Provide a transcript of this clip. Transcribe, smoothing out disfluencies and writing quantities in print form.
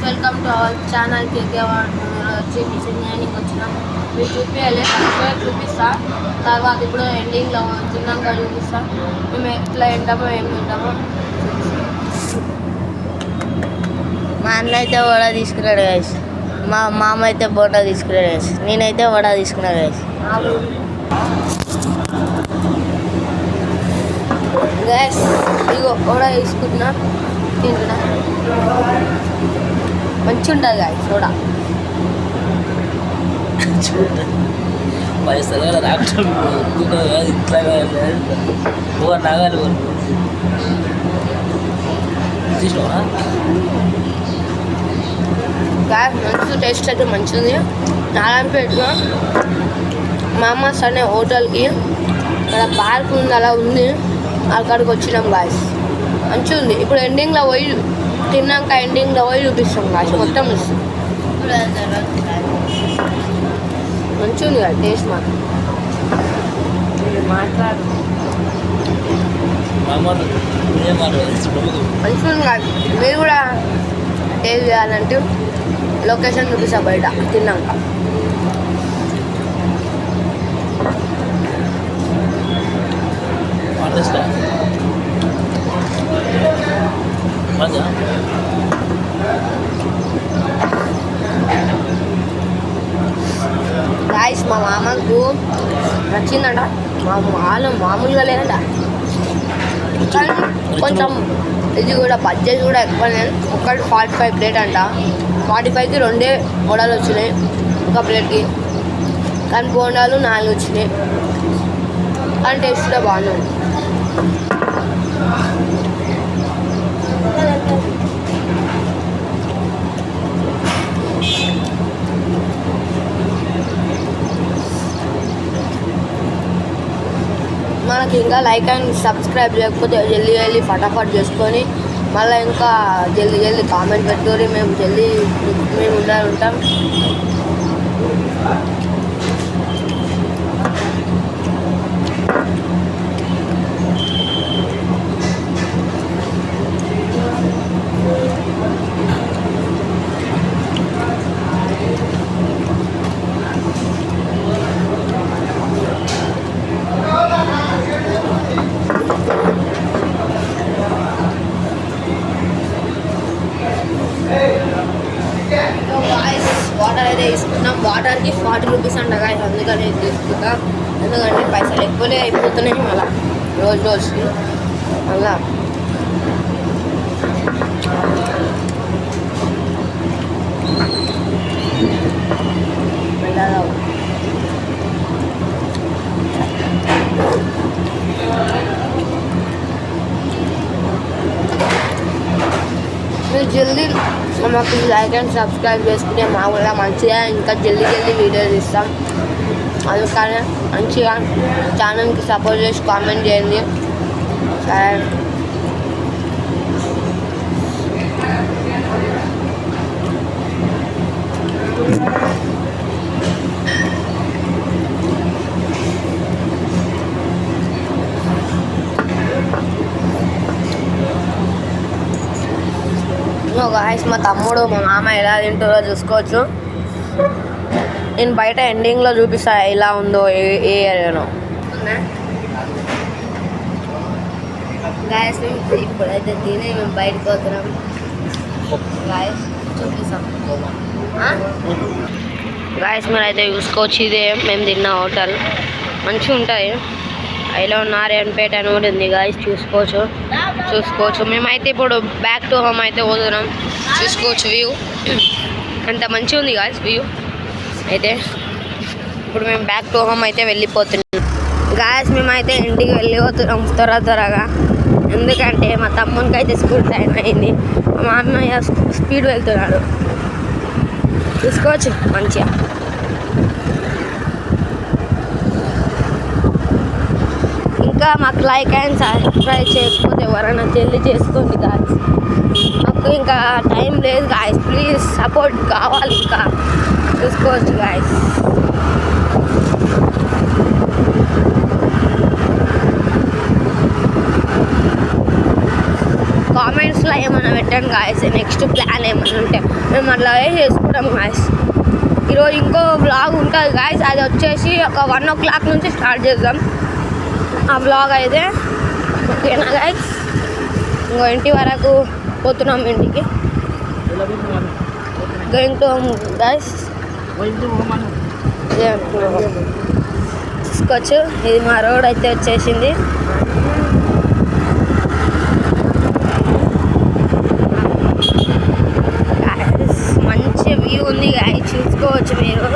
Welcome to our channel కేకే వచ్చి బిర్యానీకి వచ్చినాం. మీరు చూపించాలి ఫస్ట్ చూపిస్తా, తర్వాత ఇప్పుడు ఎండింగ్లో తిన్నాక చూపిస్తా. మేము ఎట్లా తింటామో ఏం తింటామో. మా అన్న అయితే వడ తీసుకున్నాడు గైస్, మా మామ అయితే బోండా తీసుకున్నాడు గైస్, నేనైతే వడ తీసుకున్నాను గైస్. గైస్ ఇగో వడ తీసుకుంటున్నా, తింటున్నా. మంచిగా ఉంటుంది గాయ సోడా. పైసలు రావటం ఇట్లా నాగాలి తీసినా గాయ మంచి టేస్ట్ అయితే మంచిది. నారాయణపేటలో మా అమ్మ అనే హోటల్కి అక్కడ పార్క్ ఉంది, అలా ఉంది, అక్కడికి వచ్చినాం గాయస్. మంచిగా ఉంది. ఇప్పుడు ఎండింగ్లో పోయి తిన్నాక ఎండింగ్లో పోయి చూపిస్తాం గాయస్, మొత్తం ఇస్తాం. మంచిగా ఉంది కదా టేస్ట్ మాత్రం. మాట్లాడు మంచిగా ఉంది కాదు. మీరు కూడా టేస్ట్ చేయాలంటే లొకేషన్ చూపిస్తా బయట తిన్నాక. గాయస్ మా మామకు నచ్చిందంట. మామూలుగా లేదంట, కానీ కొంచెం ఇది కూడా బడ్జెట్ కూడా ఎక్కువ లేదు. ఒకటి 45 ప్లేట్ అంట. 45కి 2 వడలు వచ్చినాయి ఒక ప్లేట్కి, కానీ బోండాలు 4 వచ్చినాయి. కానీ టేస్ట్ కూడా బాగున్నాయి. మనకి ఇంకా లైక్ అండ్ సబ్స్క్రైబ్ చేయకపోతే జల్దీ ఫటాఫట్ చేసుకొని మళ్ళీ ఇంకా జల్దీ కామెంట్ పెట్టుకొని మేము ఉంటాం. వాటర్ అయితే తీసుకున్నాం. వాటర్కి 40 రూపీస్ అంట గాయస్, అందుకని తీసుకుంటాం. ఎందుకంటే పైసలు ఎక్కువలే అయిపోతున్నాయి మళ్ళీ రోజుకి. మళ్ళా మీరు జల్దీ మాకు లైక్ అండ్ సబ్స్క్రైబ్ చేసుకుంటే మా కూడా మంచిగా ఇంకా జల్దీ వీడియోస్ ఇస్తాం. అందుకని మంచిగా ఛానల్కి సపోర్ట్ చేసి కామెంట్ చేయండి. సరే గాయస్, మా తమ్ముడు మా మామ ఎలా తింటారో చూసుకోవచ్చు. నేను బయట ఎండింగ్లో చూపిస్తా ఎలా ఉందో ఏ ఏరియాలో. గాయస్ ఇప్పుడైతే తినే మేము బయటకు పోతున్నాం. గాయస్ చూపిస్తాం. గాయస్ మీరు అయితే చూసుకోవచ్చు, ఇదే మేము తిన్న హోటల్. మంచిగా ఉంటాయి. ఇలా నారాయణపేట అని కూడా ఉంది గాయస్, చూసుకోవచ్చు. మేమైతే ఇప్పుడు బ్యాక్ టు హోమ్ అయితే పోతున్నాం. చూసుకోవచ్చు వ్యూ అంత మంచిగా ఉంది గాయస్ వ్యూ. అయితే ఇప్పుడు మేము బ్యాక్ టు హోమ్ అయితే వెళ్ళిపోతున్నాం గాయస్. మేమైతే ఇంటికి వెళ్ళిపోతున్నాం త్వరగా. ఎందుకంటే మా తమ్మునికి అయితే స్కూల్ టైం అయింది. మా అన్నయ్య స్పీడ్ వెళ్తున్నాడు. చూసుకోవచ్చు మంచిగా. ఇంకా మాకు లైక్ అండ్ సబ్స్క్రైబ్ చేయకపోతే ఎవరైనా జల్దీ చేసుకోండి గాయస్. మాకు ఇంకా టైం లేదు గాయస్, ప్లీజ్ సపోర్ట్ కావాలి. ఇంకా చూసుకోవచ్చు గాయస్. కామెంట్స్లో ఏమైనా పెట్టండి గాయస్, నెక్స్ట్ ప్లాన్ ఏమైనా ఉంటే మేము అట్లాగే చేసుకుంటాం గాయస్. ఈరోజు ఇంకో వ్లాగ్ ఉంటుంది గాయస్, అది వచ్చేసి ఒక 1 o'clock నుంచి స్టార్ట్ చేద్దాం ఆ వ్లాగ్ అయితే. ఓకేనా గాయస్, ఇంకో ఇంటి వరకు పోతున్నాం, ఇంటికి గోయింగ్ టు హోమ్ గాయస్. తీసుకోవచ్చు, ఇది మా రోడ్ అయితే వచ్చేసింది. మంచి వ్యూ ఉంది గాయస్, చూసుకోవచ్చు మీరు.